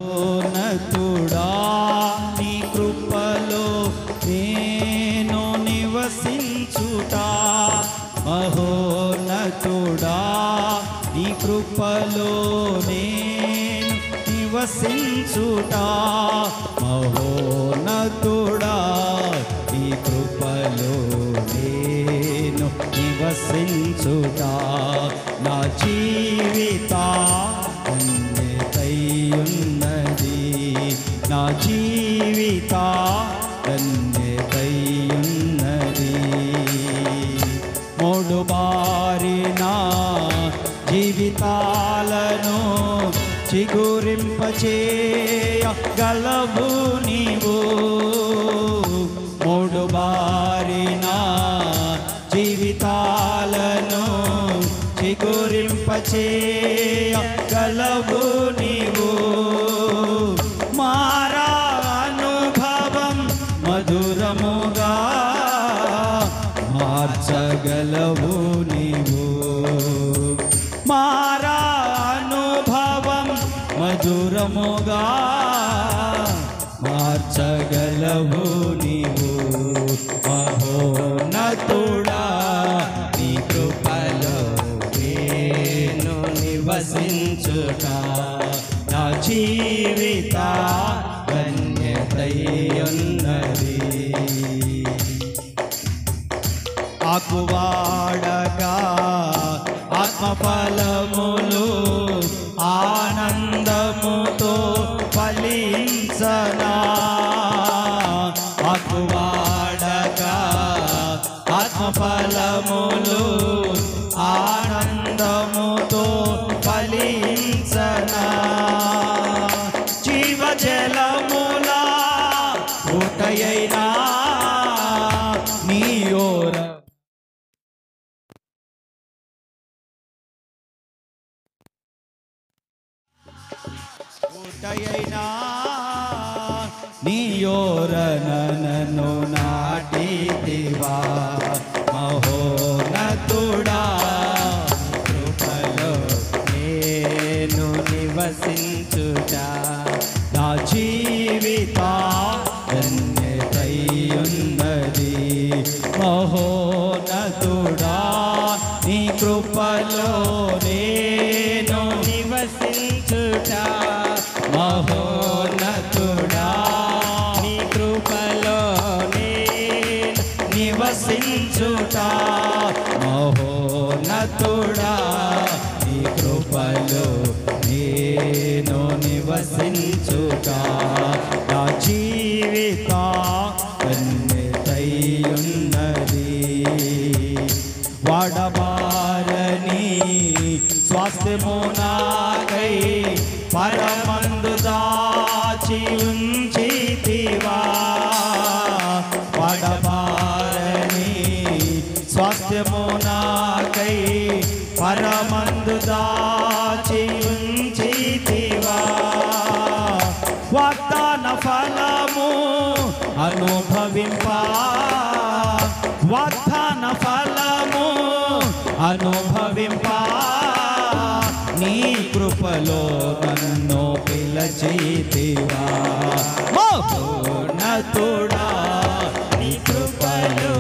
మహోన్నతుడా నీ కృపలో నేను నివసించుట, మహోన్నతుడా నీ కృపలో నేను నివసించుట, మహోన్నతుడా నీ కృపలో నేను నివసించుట, నా జీవిత ధన్యతయున్నది, నా జీవిత ధన్యతయున్నది. మూడు బారిన జీవితాలను చిగురింపచేయగలవు నీవు, మూడు బారిన జీవితాలను చిగురింపచేయగలవు నీవు, మారా అనుభవం మధురముగా మార్చగలవు నీవు, మారా అనుభవం మధురముగా మార్చగలవు నీవు, మహోన్నతుడా నీ కృపలో నేను నివసించుట, నా జీవిత ధన్యతయున్నది. ఆకువాడగా ఆత్మఫలములు ఆనందముతో ఫలించనా, ఆకువాడగా ఆత్మఫలములు ఆనందముతో ఫలించనా, జీవజలముల ఊటయైనా నీ ఓర ఊటయైనా నీ ఓరనను నాటితివా, మహోన్నతుడా కృపలో నేను నివసించుట, నా జీవిత ధన్యతయున్నది, మహోన్నతుడా నీ కృపలో నేను నివసించుట, మహోన్నతుడా నీ కృపలో నేను నివసించుట, మహోన్నతుడా నీ కృపలో నేను నివసించుట, నా జీవిత ధన్యతయున్నది. వాడబారని స్వాస్థ్యము నాకై పరమందు దాచి ఉంచితివా, వాడబారని స్వాస్థ్యము నాకై పరమందు దాచి ఉంచితివా, వాగ్దాన ఫలము అనుభవింప, వాగ్దాన ఫలము అనుభవింప, నీ కృపలో నన్ను పిలచితివా, మహోన్నతుడా నీ కృపలో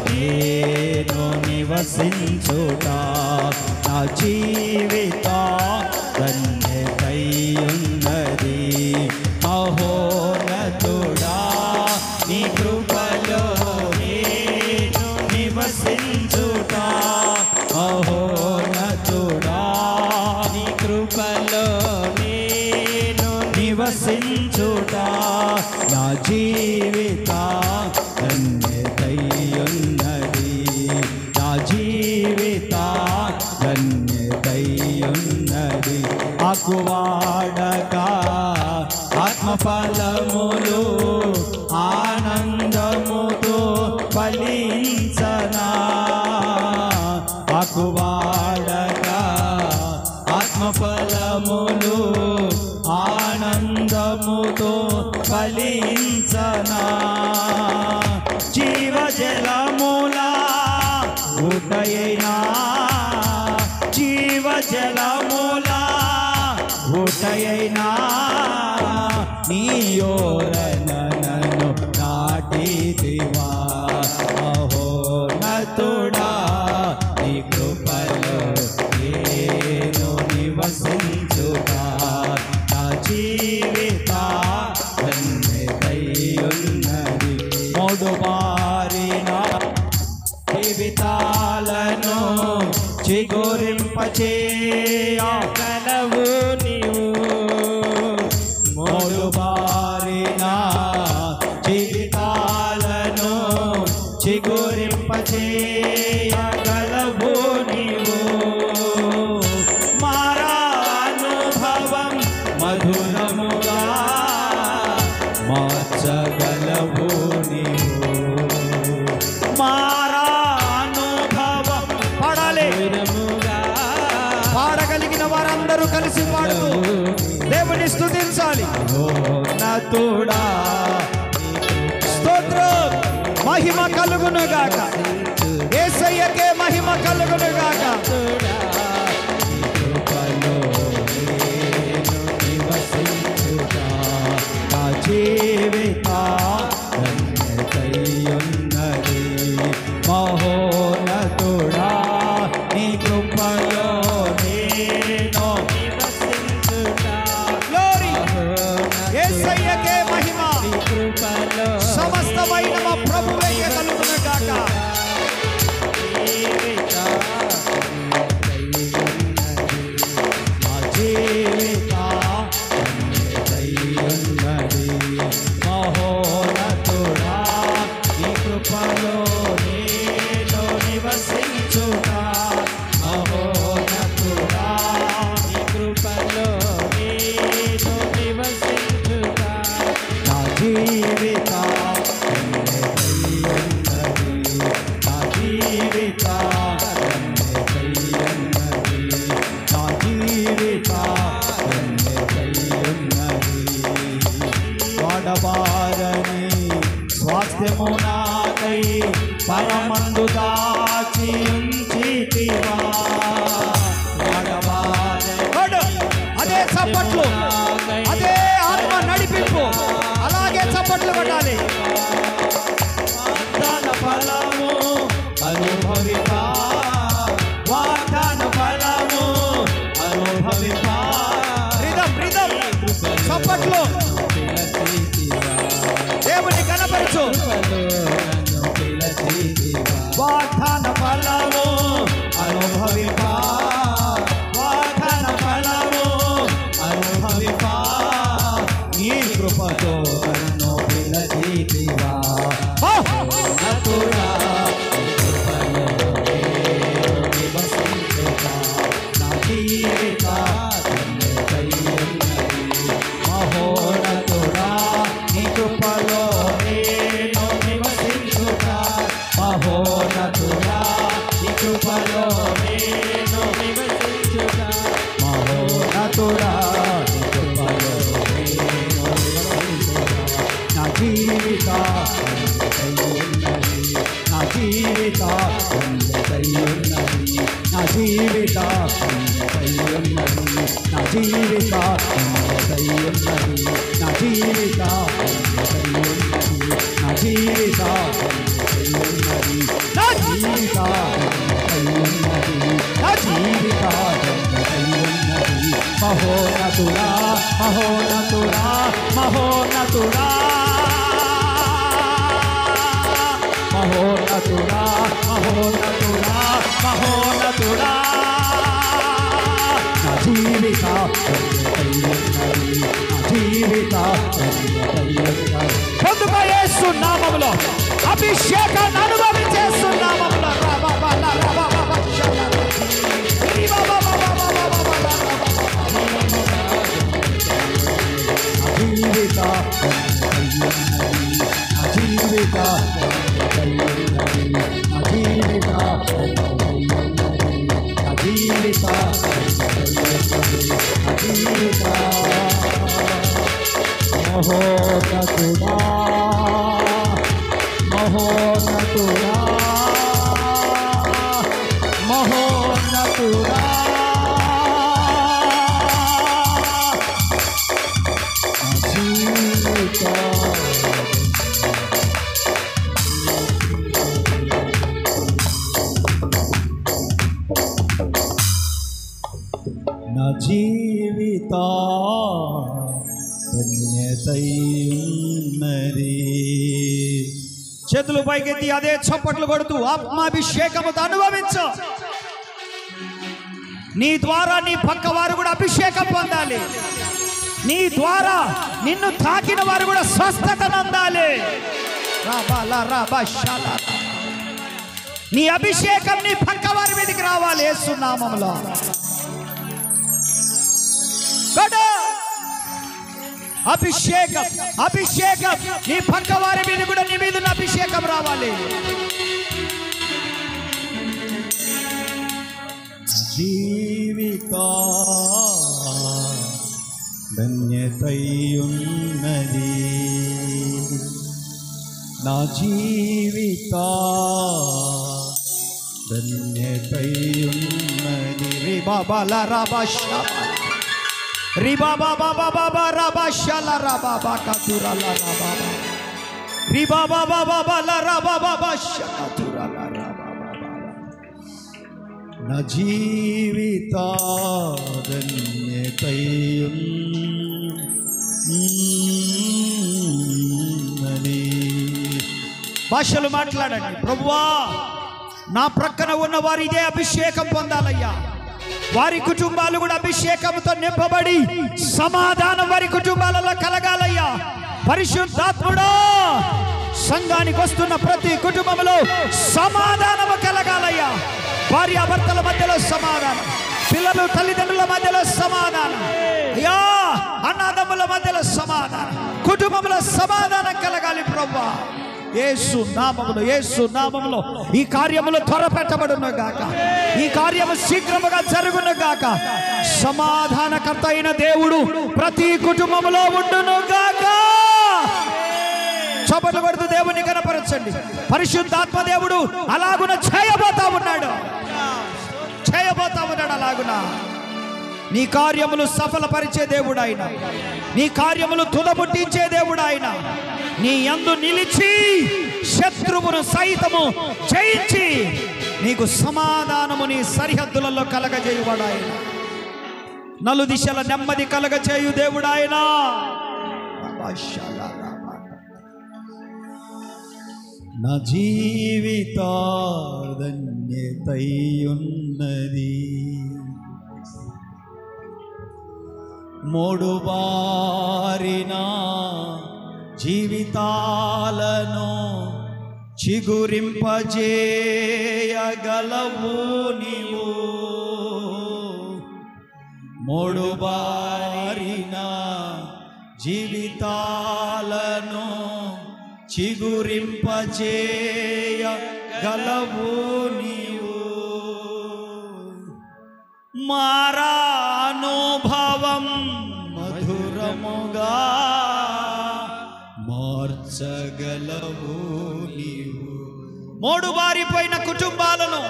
నేను నివసించుట, నా జీవిత ధన్యతయున్నది, మహోన్నతుడా నీ కృపలో నేను నివసించుట, మహోన్నతుడా నీ కృపలో నేను నివసించుట, నా జీవిత ధన్యతయున్నది, నా జీవిత ధన్యతయున్నది. ఆకువాడగా ఆత్మఫలములు ఆనందముతో ఫలించనా, ఆకువాడగా ఆత్మఫలములు ఆనందముతో ఫలించనా, జీవజలముల ఊటయైనా, జీవజలముల ఊటయైనా నీయోరన నన్ను నాటితివా మహోన్నతుడా నీ కృపలో నేను నివసించుగా నా జీవిత ధన్యతయున్నది మూడు బారిన జీవితాలను చిగురింపచేయగలవు నీవు మూడు బారిన జీవితాలను చిగురింపచేయగలవు నీవు మారానుభవం మధురముగా మార్చగలవు నీవు మారానుభవం పాడాలి పాడగలిగిన వారందరూ కలిసి పాడుతూ దేవుని స్తుతించాలి నతుడా స్తోత్రం మహిమ కలుగును గాక యేసయ్యకే మహిమ కలుగును గాక నా జీవిత ధన్యతయున్నది మహోన్నతుడా నీ కృపలో నేను నివసించుటా గ్లోరీ యేసయ్యకే మహిమ సమస్తమైన మా ప్రభువే కలుగును గాక నా జీవిత ధన్యతయున్నది మహోన్నతుడా నీ కృపలో నేను నివసించుటా మహోన్నతుడా నీ కృపలో నేను నివసించుటా నా జీవిత ధన్యతయున్నది నా జీవిత ధన్యతయున్నది నా జీవిత ధన్యతయున్నది వాడబారని స్వాస్థ్యము నాకై పరమందు దాచి ఉంచితివా అదే చప్పట్లు అదే ఆత్మ నడిపింపు అలాగే చప్పట్లు కొట్టాలి వాగ్దాన ఫలము అనుభవిపా వాగ్దాన ఫలము అనుభవిపా రిధం చప్పట్లు దేవుని కనపరచు వాగ్దాన ఫలము అనుభవిపా వాగ్దాన ఫలము అనుభవిపా నీ కృపతో నన్ను పిలచితివా నతుడా నివసించుగా నా జీవిత మహోన్నతుడా నీ కృపలో నేను నివసించుగా మహోన్నతుడా నీ కృపలో నేను నివసించుగా మహోన్నతుడా నీ కృపలో నేను నివసించుగా నా జీవిత నా జీవిత నా జీవిత నా జీవిత నా జీవిత నా జీవిత నా జీవిత నా జీవిత మహోన్నతుడా మహోన్నతుడా మహోన్నతుడా మహోన్నతుడా మహోన్నతుడా మహోన్నతుడా నా జీవిత నా జీవిత పొందుకో యేసు నామములో అభిషేకాన్ని అనుభవించే యేసు నామములో జీవిత జీవిత జీవిత జీవిత జీవిత మహోన్నతుడా మహోన్నతుడా మహోన్నతుడా జీవిత ధన్యతయున్నది. చేతులు పైకెత్తి అదే చప్పట్లు కొడుతూ ఆత్మాభిషేకముతో అనుభవించు. నీ ద్వారా నీ పక్క వారు కూడా అభిషేకం పొందాలి. నీ ద్వారా నిన్ను తాకిన వారు కూడా స్వస్థత పొందాలి. నీ అభిషేకం నీ పక్క వారి మీదకి రావాలి యేసు నామములో. అభిషేకం అభిషేకం నీ పక్క వారి మీద కూడా నీ మీద అభిషేకం రావాలి. జీవిత ధన్యతయున్నది, నా జీవిత ధన్యతయున్నది. రే బాబా లా రాబా షాబా రి బాబా బాబా బాబా రాబా షాలా రాబా బాకతురా లా రాబా రి బాబా బాబా బాలా రాబా బాబా షకతురా లా రాబా బాబా. నా జీవిత ధన్యతయున్నది. భాషలు మాట్లాడండి. ప్రభువా, నా ప్రక్కన ఉన్న వారి ఇదే అభిషేకం పొందాలయ్యా. వారి కుటుంబాలు కూడా అభిషేకంతో నింపబడి సమాధానం వారి కుటుంబాలలో కలగాలయ్యా. పరిశుద్ధాత్ముడా, సంఘానికి వస్తున్న ప్రతి కుటుంబంలో సమాధానము కలగాలయ్యా. భార్యాభర్తల మధ్యలో సమాధానం, పిల్లలు తల్లిదండ్రుల మధ్యలో సమాధానం, అయ్యా అన్నదమ్ముల మధ్యలో సమాధానం, కుటుంబంలో సమాధానం కలగాలి ప్రభువా. యేసు నామములో యేసు నామములో ఈ కార్యములు త్వరపెట్టబడును గాక. ఈ కార్యము శీఘ్రముగా జరుగును గాక. సమాధానకర్త అయిన దేవుడు ప్రతి కుటుంబంలో ఉండును గాక. చప్పట్లు కొడుతూ దేవుని కనపరచండి. పరిశుద్ధాత్మ దేవుడు అలాగున చేయబోతా ఉన్నాడు, చేయబోతా ఉన్నాడు. అలాగున నీ కార్యములు సఫలపరిచే దేవుడు ఆయన, నీ కార్యములు తుదముట్టించే దేవుడు ఆయన. నీ యందు నిలిచి శత్రువును సైతము జయించి నీకు సమాధానము నీ సరిహద్దులలో కలగజేయువాడు ఆయన. నలు దిశల నెమ్మది కలగజేయు దేవుడు ఆయన. నా జీవిత ధన్యతయున్నది, మూడు బారిన జీవితాలను చిగురింపజేయగలవు నీవు. మూడు బారిన జీవితాలను చిగురింపజేయగలవు నీవు. మారానుభవం మధురముగా మార్చగలవు నీవు. మూడు బారిపోయిన కుటుంబాలను,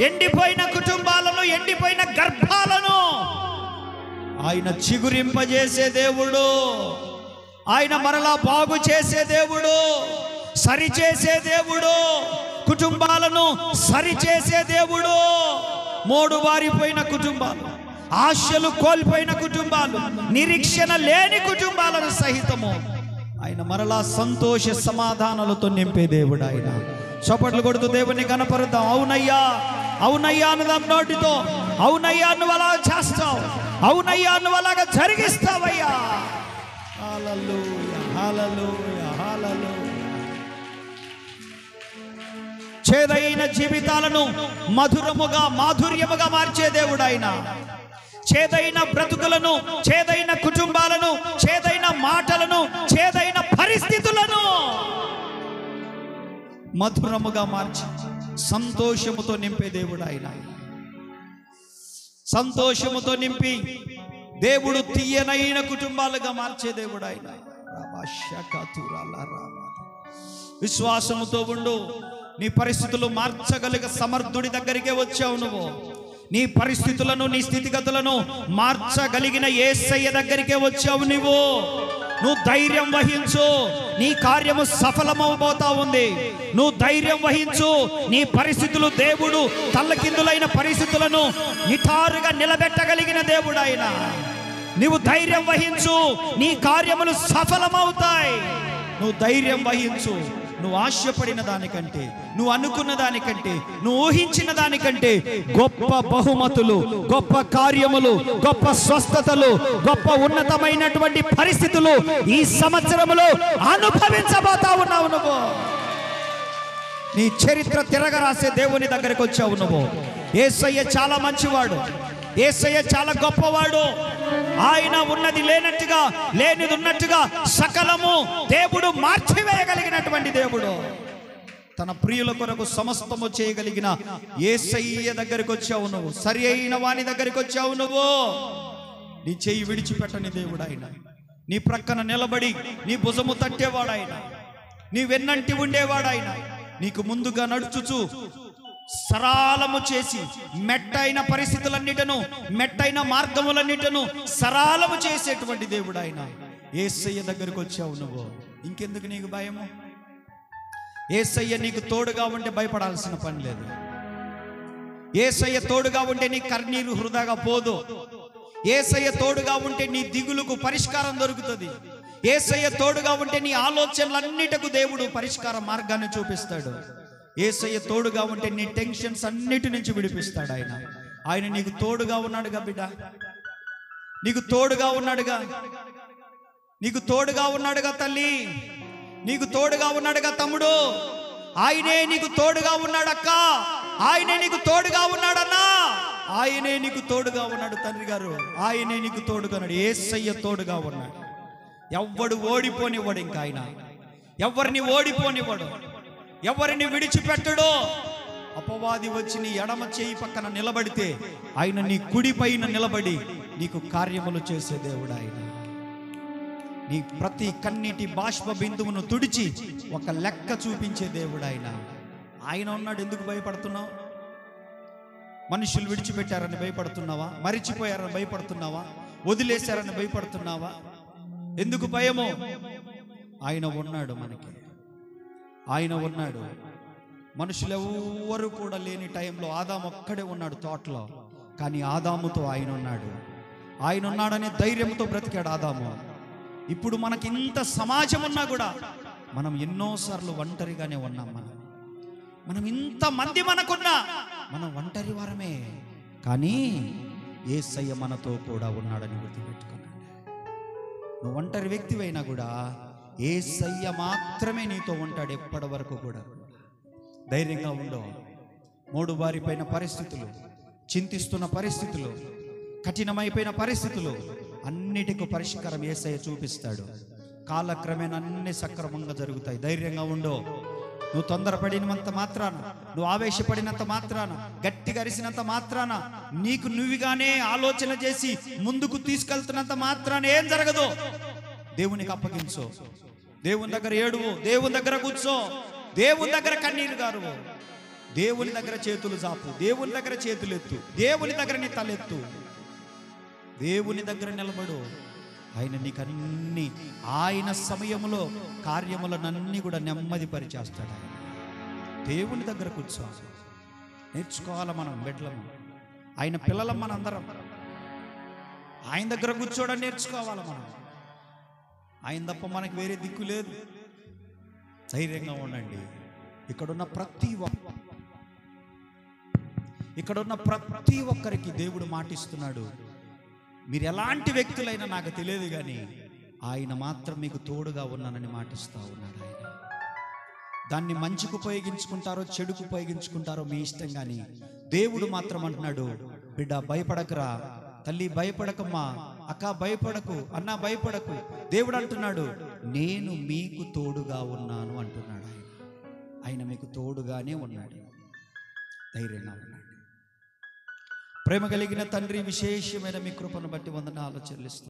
ఎండిపోయిన కుటుంబాలను, ఎండిపోయిన గర్భాలను ఆయన చిగురింపజేసే దేవుడు. ఆయన మరలా బాగు చేసే దేవుడు, సరిచేసే దేవుడు, కుటుంబాలను సరిచేసే దేవుడు. మూడు బారిపోయిన కుటుంబాలు, ఆశలు కోల్పోయిన కుటుంబాలు, నిరీక్షణ లేని కుటుంబాలను సహితము ఆయన మరలా సంతోష సమాధానాలతో నింపే దేవుడు ఆయన. చప్పట్లు కొడుతూ దేవుని కనపరుద్దాం. అవునయ్యా, అవునయ్యా అనుదాం నోటితో. అవునయ్యా నువ్వు అలా చేస్తావు, అవునయ్యా నువ్వు అలాగా జరిగిస్తావయ్యా. హల్లెలూయా, హల్లెలూయా, హల్లెలూయా. చేదైన జీవితాలను మధురముగా మాధుర్యముగా మార్చే దేవుడు ఆయన. చేదైన బ్రతుకులను, చేదైన కుటుంబాలను, చేదైన మాటలను, చేదైన పరిస్థితులను మధురముగా మార్చి సంతోషముతో నింపే దేవుడు ఆయన. సంతోషముతో నింపి దేవుడు తీయనైన కుటుంబాలుగా మార్చే దేవుడు ఆయన. విశ్వాసముతో ఉండు. నీ పరిస్థితులు మార్చగలిగ సమర్థుడి దగ్గరికే వచ్చావు నువ్వు. నీ పరిస్థితులను, నీ స్థితిగతులను మార్చగలిగిన యేసయ్య దగ్గరికే వచ్చావు నువ్వు. నువ్వు ధైర్యం వహించు, నీ కార్యము సఫలమవబోతా ఉంది. నువ్వు ధైర్యం వహించు. నీ పరిస్థితులు, దేవుడు తల్లకిందులైన పరిస్థితులను నిటారుగా నిలబెట్టగలిగిన దేవుడు ఆయన. నువ్వు ధైర్యం వహించు, నీ కార్యములు సఫలమవుతాయి. నువ్వు ధైర్యం వహించు. నువ్వు ఆశపడిన దానికంటే, నువ్వు అనుకున్న దానికంటే, నువ్వు ఊహించిన దానికంటే గొప్ప బహుమతులు, గొప్ప కార్యములు, గొప్ప స్వస్థతలు, గొప్ప ఉన్నతమైనటువంటి పరిస్థితులు ఈ సంవత్సరములో అనుభవించబోతా ఉన్నావు. నువ్వు నీ చరిత్ర తిరగరాసే దేవుని దగ్గరికి వచ్చావు. నువ్వు యేసయ్య చాలా మంచివాడు, యేసయ్య చాలా గొప్పవాడు. ఆయన ఉన్నది లేనట్టుగా, లేనిది ఉన్నట్టుగా సకలము దేవుడు మార్చివేయగలిగినటువంటి దేవుడు. తన ప్రియుల కొరకు సమస్తము చేయగలిగిన యేసయ్య దగ్గరికి వచ్చావు నువ్వు. సరి అయిన వాని దగ్గరికి వచ్చావు నువ్వు. నీ చెయ్యి విడిచిపెట్టని దేవుడు ఆయన. నీ ప్రక్కన నిలబడి నీ భుజము తట్టేవాడు ఆయన. నీ వెన్నంటి ఉండేవాడు ఆయన. నీకు ముందుగా నడుచుచు సరాలము చేసి మెట్టైన పరిస్థితులన్నిటను, మెట్టైన మార్గములన్నిటను సరాలము చేసేటువంటి దేవుడు ఆయన. యేసయ్య దగ్గరికి వచ్చావు నువ్వు. ఇంకెందుకు నీకు భయము? యేసయ్య నీకు తోడుగా ఉంటే భయపడాల్సిన పని లేదు. యేసయ్య తోడుగా ఉంటే నీ కన్నీరు వృధాగా పోదు. యేసయ్య తోడుగా ఉంటే నీ దిగులుకు పరిష్కారం దొరుకుతుంది. యేసయ్య తోడుగా ఉంటే నీ ఆలోచనలన్నిటకు దేవుడు పరిష్కార మార్గాన్ని చూపిస్తాడు. యేసయ్య తోడుగా ఉంటే నీ టెన్షన్స్ అన్నిటి నుంచి విడిపిస్తాడు ఆయన. ఆయన నీకు తోడుగా ఉన్నాడుగా బిడ్డ, నీకు తోడుగా ఉన్నాడుగా, నీకు తోడుగా ఉన్నాడుగా తల్లి, నీకు తోడుగా ఉన్నాడుగా తమ్ముడు. ఆయనే నీకు తోడుగా ఉన్నాడక్క, ఆయనే నీకు తోడుగా ఉన్నాడన్నా, ఆయనే నీకు తోడుగా ఉన్నాడు తండ్రి గారు. ఆయనే నీకు తోడుగా ఉన్నాడు. యేసయ్య తోడుగా ఉన్నాడు. ఎవ్వడు ఓడిపోనివ్వడు. ఇంకా ఆయన ఎవరిని ఓడిపోనివ్వడు, ఎవరిని విడిచిపెట్టడో. అపవాది వచ్చి నీ ఎడమ చేయి పక్కన నిలబడితే ఆయన నీ కుడి పైన నిలబడి నీకు కార్యములు చేసే దేవుడు ఆయన. నీ ప్రతి కన్నీటి బాష్ప బిందువును తుడిచి ఒక లెక్క చూపించే దేవుడు ఆయన. ఆయన ఉన్నాడు. ఎందుకు భయపడుతున్నావు? మనుషులు విడిచిపెట్టారని భయపడుతున్నావా? మరిచిపోయారని భయపడుతున్నావా? వదిలేశారని భయపడుతున్నావా? ఎందుకు భయమో? ఆయన ఉన్నాడు మనకి. ఆయన ఉన్నాడు. మనుషులు ఎవ్వరు కూడా లేని టైంలో ఆదాము ఒక్కడే ఉన్నాడు తోటలో. కానీ ఆదాముతో ఆయన ఉన్నాడు. ఆయన ఉన్నాడనే ధైర్యంతో బ్రతికాడు ఆదాము. ఇప్పుడు మనకి ఇంత సమాజం ఉన్నా కూడా మనం ఎన్నోసార్లు ఒంటరిగానే ఉన్నాం. మనం ఇంతమంది మనకున్నా మనం ఒంటరి వారమే. కానీ యేసయ్య మనతో కూడా ఉన్నాడని గుర్తుపెట్టుకున్నాడు. నువ్వు ఒంటరి వ్యక్తివైనా కూడా యేసయ్య మాత్రమే నీతో ఉంటాడు ఎప్పటి వరకు కూడా. ధైర్యంగా ఉండో. మూడు బారిపోయిన పరిస్థితులు, చింతిస్తున్న పరిస్థితులు, కఠినమైపోయిన పరిస్థితులు అన్నిటికీ పరిష్కారం యేసయ్య చూపిస్తాడు. కాలక్రమేణా అన్ని సక్రమంగా జరుగుతాయి. ధైర్యంగా ఉండో. నువ్వు తొందరపడినంత మాత్రాన, నువ్వు ఆవేశపడినంత మాత్రాన, గట్టిగా అరిసినంత మాత్రాన, నీకు నువ్వుగానే ఆలోచన చేసి ముందుకు తీసుకెళ్తున్నంత మాత్రాన ఏం జరగదు. దేవునికి అప్పగించు. దేవుని దగ్గర ఏడువు. దేవుని దగ్గర కూర్చో. దేవుని దగ్గర కన్నీరు గారువు. దేవుని దగ్గర చేతులు జాపు. దేవుని దగ్గర చేతులు ఎత్తు. దేవుని దగ్గర నీ తలెత్తు. దేవుని దగ్గర నిలబడు. ఆయన నీకు అన్ని, ఆయన సమయంలో కార్యములనన్నీ కూడా నెమ్మది పరిచేస్తాడు. దేవుని దగ్గర కూర్చో. నేర్చుకోవాలి మనం బిడ్డలము, ఆయన పిల్లలం మన అందరం. ఆయన దగ్గర కూర్చోవడం నేర్చుకోవాలి మనం. ఆయన తప్ప మనకు వేరే దిక్కు లేదు. ధైర్యంగా ఉండండి. ఇక్కడున్న ప్రతి ఒక్కరికి దేవుడు మాటిస్తున్నాడు. మీరు ఎలాంటి వ్యక్తులైనా నాకు తెలియదు, కానీ ఆయన మాత్రం మీకు తోడుగా ఉన్నానని మాటిస్తూ ఉన్నాడు. ఆయన దాన్ని మంచికి ఉపయోగించుకుంటారో చెడుకు ఉపయోగించుకుంటారో మీ ఇష్టం, కానీ దేవుడు మాత్రం అంటున్నాడు, బిడ్డ భయపడకురా, తల్లి భయపడకమ్మా, అక్క భయపడకు, అన్న భయపడకు. దేవుడు అంటున్నాడు, నేను మీకు తోడుగా ఉన్నాను అంటున్నాడు. ఆయన మీకు తోడుగానే ఉన్నాడు. ధైర్యంగా ఉన్నాడు. ప్రేమ కలిగిన తండ్రి, విశేషమైన మీ కృపను బట్టి వందనాలు చెల్లిస్తున్నాను.